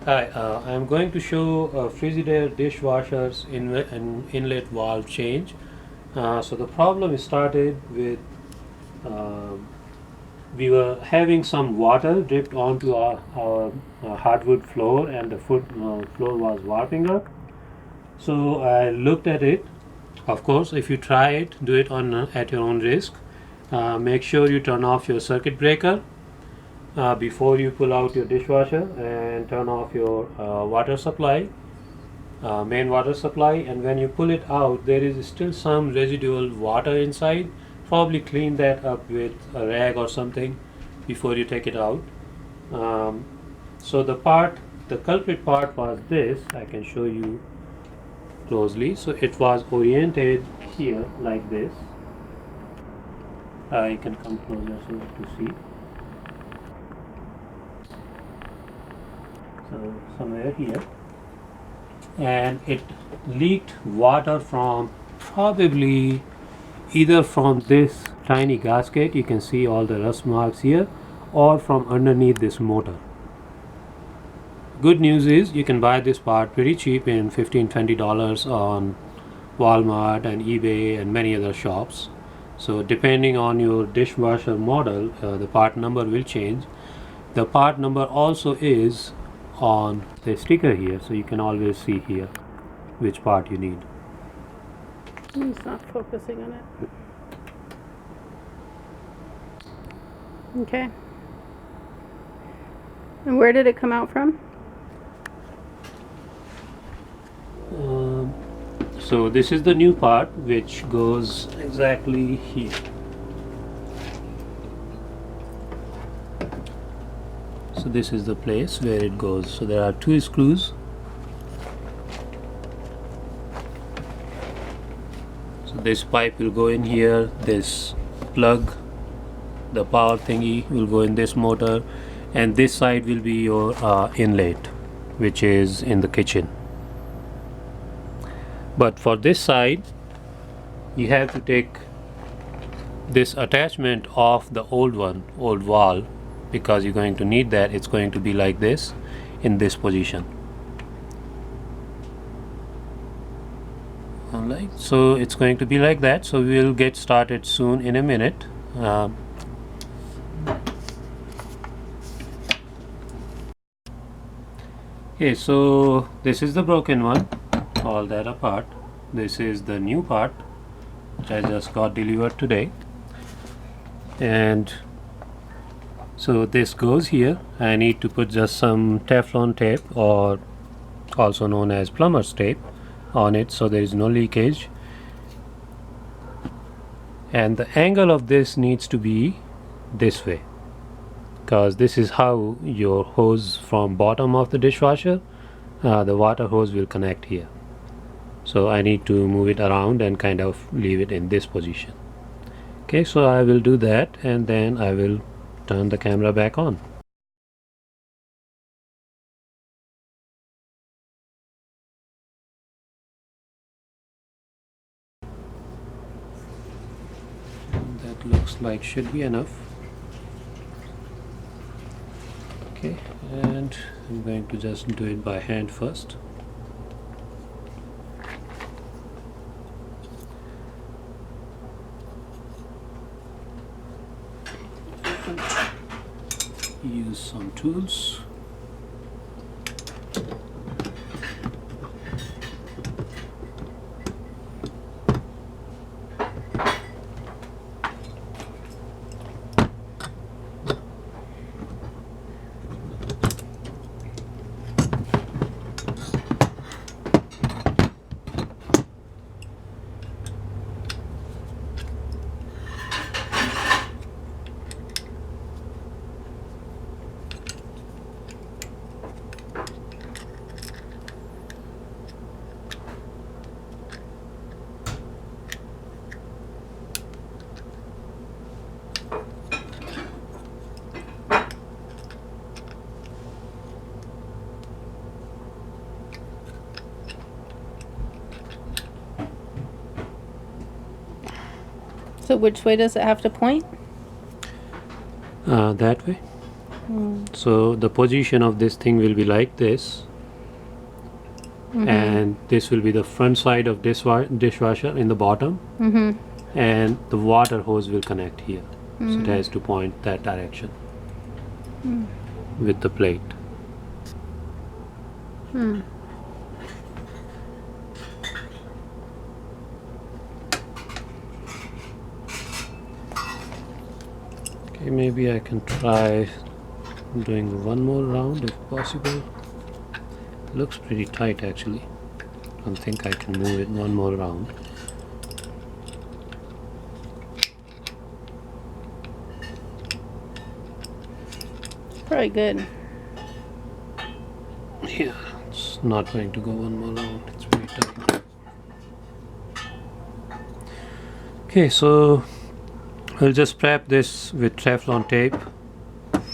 Hi, I'm going to show Frigidaire dishwasher's inlet valve change. So the problem started with um, we were having some water dripped onto our hardwood floor, and the floor was warping up. So I looked at it. Of course, if you try it, do it on at your own risk. Make sure you turn off your circuit breaker before you pull out your dishwasher, and turn off your water supply, main water supply. And when you pull it out, there is still some residual water inside. Probably clean that up with a rag or something before you take it out. um, so the culprit part was this. I can show you closely. So it was oriented here like this. You can come closer so to see. So somewhere here, and it leaked water from probably either from this tiny gasket, you can see all the rust marks here, or from underneath this motor. Good news is you can buy this part pretty cheap in $15-20 on Walmart and eBay and many other shops. So depending on your dishwasher model, the part number will change. The part number also is on the sticker here, so you can always see here which part you need. It's not focusing on it. Okay. And where did it come out from? So this is the new part which goes exactly here. So this is the place where it goes. So there are two screws. So this pipe will go in here, this plug, the power thingy will go in this motor, and this side will be your inlet, which is in the kitchen. But for this side, you have to take this attachment off the old valve, because you're going to need that. It's going to be like this, in this position. Alright, so it's going to be like that. So we'll get started soon in a minute. Okay, so this is the broken one, all that apart. This is the new part which I just got delivered today. And so this goes here. I need to put just some Teflon tape, or also known as plumber's tape, on it so there is no leakage. And the angle of this needs to be this way, because this is how your hose from bottom of the dishwasher, the water hose will connect here. So I need to move it around and kind of leave it in this position. Okay, so I will do that, and then I will turn the camera back on. That looks like should be enough. Okay, and I'm going to just do it by hand first. Use some tools. So which way does it have to point? That way. So the position of this thing will be like this, and this will be the front side of dishwasher in the bottom, and the water hose will connect here. So it has to point that direction with the plate. Okay, maybe I can try doing one more round if possible. It looks pretty tight actually. I don't think I can move it one more round. Probably good. Yeah, it's not going to go one more round. It's very tight. Okay, so I'll just prep this with Teflon tape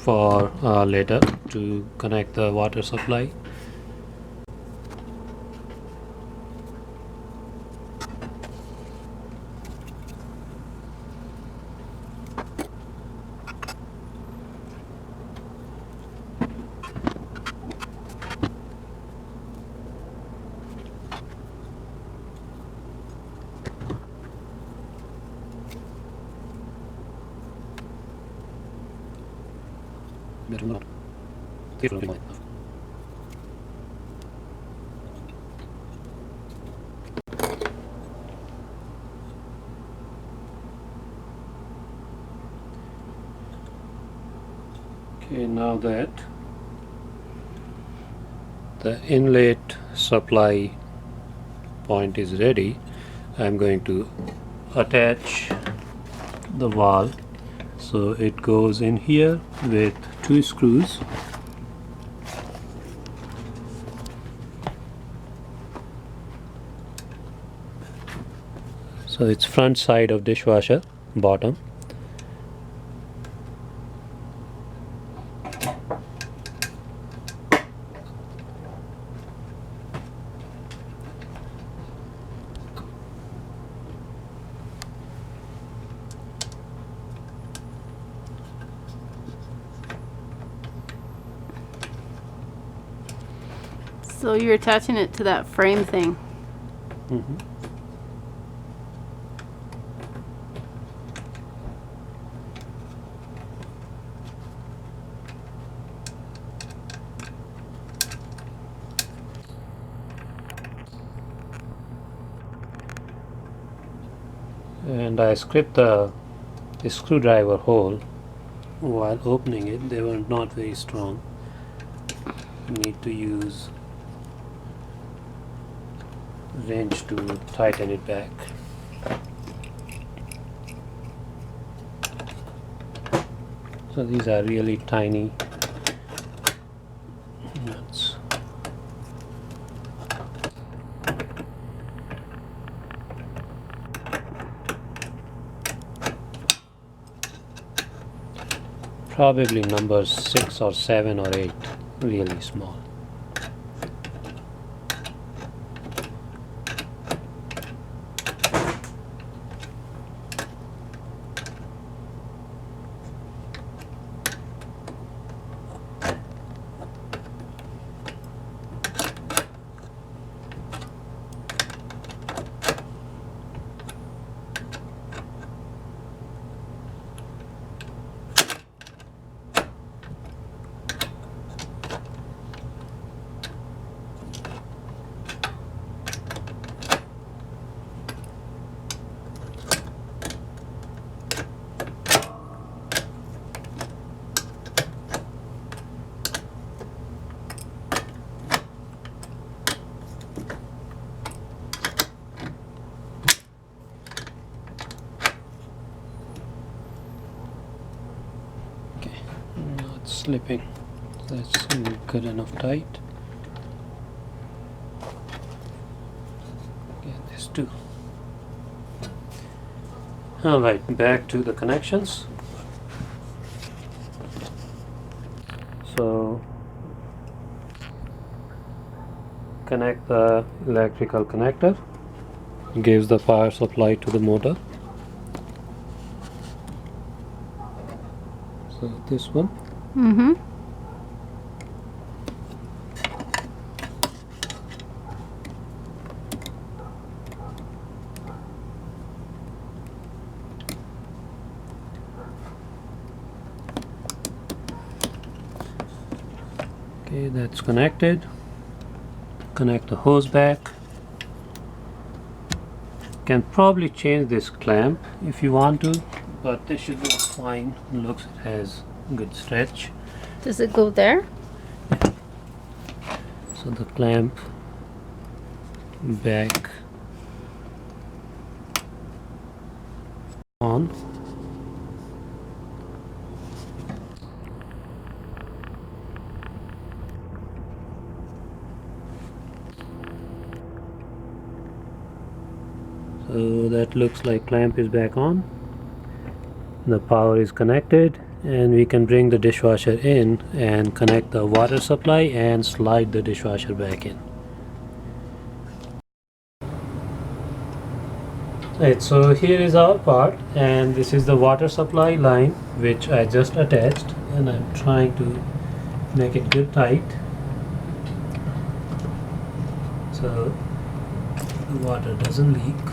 for later to connect the water supply. Better not. Okay, now that the inlet supply point is ready, I'm going to attach the valve. So it goes in here with 2 screws. So it's front side of dishwasher, bottom. So you're attaching it to that frame thing. And I scraped the screwdriver hole while opening it. They were not very strong. Need to use wrench to tighten it back. So these are really tiny nuts. Probably numbers 6 or 7 or 8, really small. Slipping. That's good enough tight. Get this too. Alright, back to the connections. So connect the electrical connector, gives the power supply to the motor. So this one, Mm-hmm. Okay, that's connected. Connect the hose back. Can probably change this clamp if you want to, but this should work fine. Looks it has good stretch. Does it go there? So the clamp back on. So that looks like clamp is back on. The power is connected, and we can bring the dishwasher in and connect the water supply and slide the dishwasher back in. Right, so here is our part, and this is the water supply line which I just attached, and I'm trying to make it good tight so the water doesn't leak.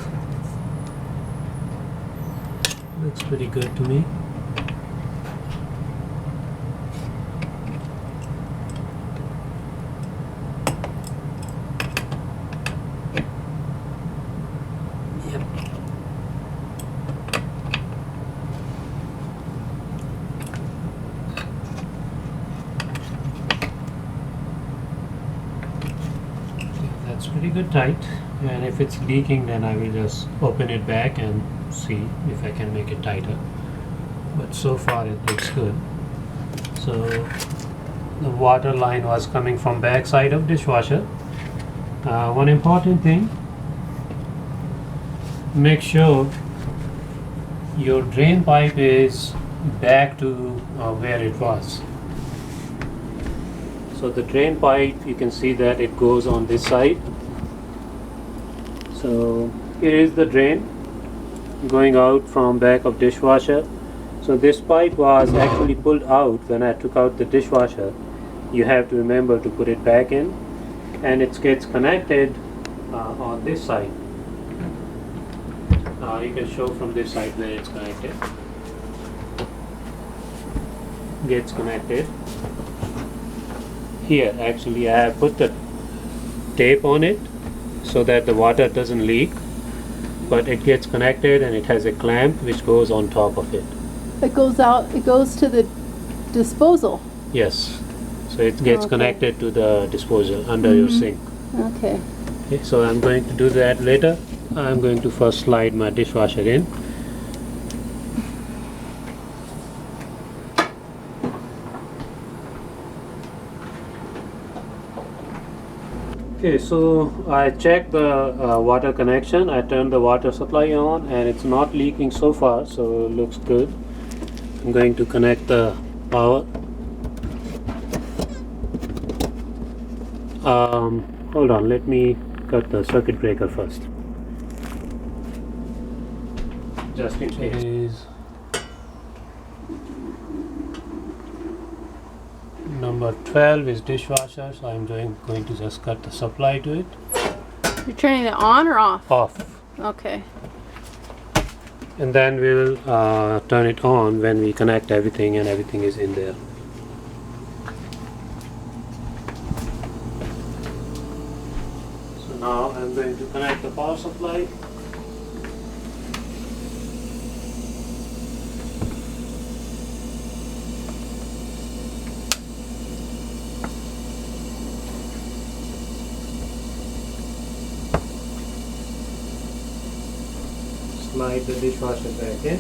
Looks pretty good to me. Yep. That's pretty good tight, and if it's leaking then I will just open it back and see if I can make it tighter, but so far it looks good. So the water line was coming from back side of dishwasher. One important thing, make sure your drain pipe is back to where it was. So the drain pipe, you can see that it goes on this side. So here is the drain going out from back of dishwasher. So this pipe was actually pulled out when I took out the dishwasher. You have to remember to put it back in, and it gets connected on this side. You can show from this side where it's connected. Gets connected here. Actually I have put the tape on it so that the water doesn't leak, but it gets connected and it has a clamp which goes on top of it. It goes out, it goes to the disposal. Yes, so it gets Okay. connected to the disposal under your sink. Okay. Okay, so I'm going to do that later. I'm going to first slide my dishwasher in. Okay, so I checked the water connection. I turned the water supply on and it's not leaking so far, so it looks good. I'm going to connect the power. Hold on, let me cut the circuit breaker first, just in case. Number 12 is dishwasher, so I'm going to just cut the supply to it. You're turning it on or off? Off. Okay. And then we'll turn it on when we connect everything and everything is in there. So now I'm going to connect the power supply. Slide the dishwasher back in.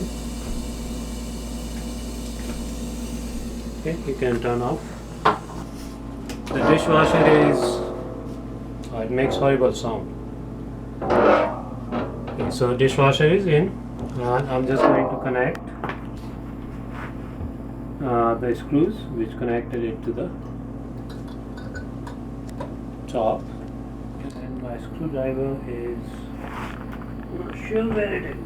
Okay, you can turn off. The dishwasher is, it makes horrible sound. Okay, so dishwasher is in. I'm just going to connect the screws which connected it to the top. And my screwdriver is, I'm not sure where it is.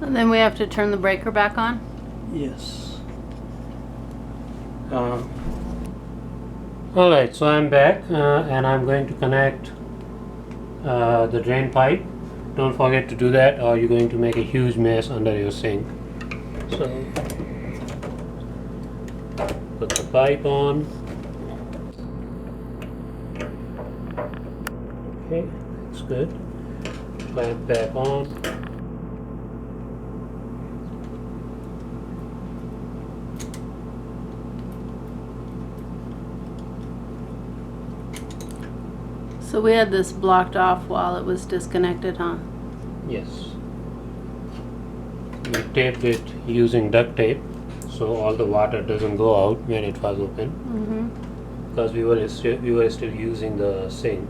And then we have to turn the breaker back on? Yes. Alright, so I'm back and I'm going to connect the drain pipe. Don't forget to do that or you're going to make a huge mess under your sink. So put the pipe on. Okay, that's good. Clamp back on. So we had this blocked off while it was disconnected, huh? Yes. We taped it using duct tape so all the water doesn't go out when it was open. Mm-hmm. Because we were still using the sink.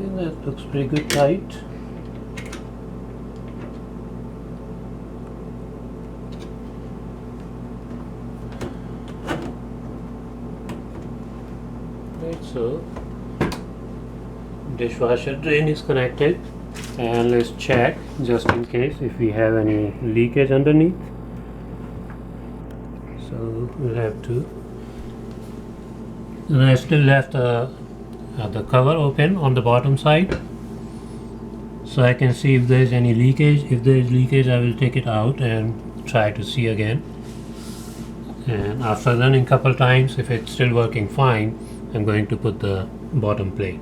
Yeah, that looks pretty good tight. Right, so dishwasher drain is connected and let's check just in case if we have any leakage underneath. So we'll have to, and I still left the cover open on the bottom side so I can see if there is any leakage. If there is leakage I will take it out and try to see again, and after running couple times if it's still working fine I'm going to put the bottom plate.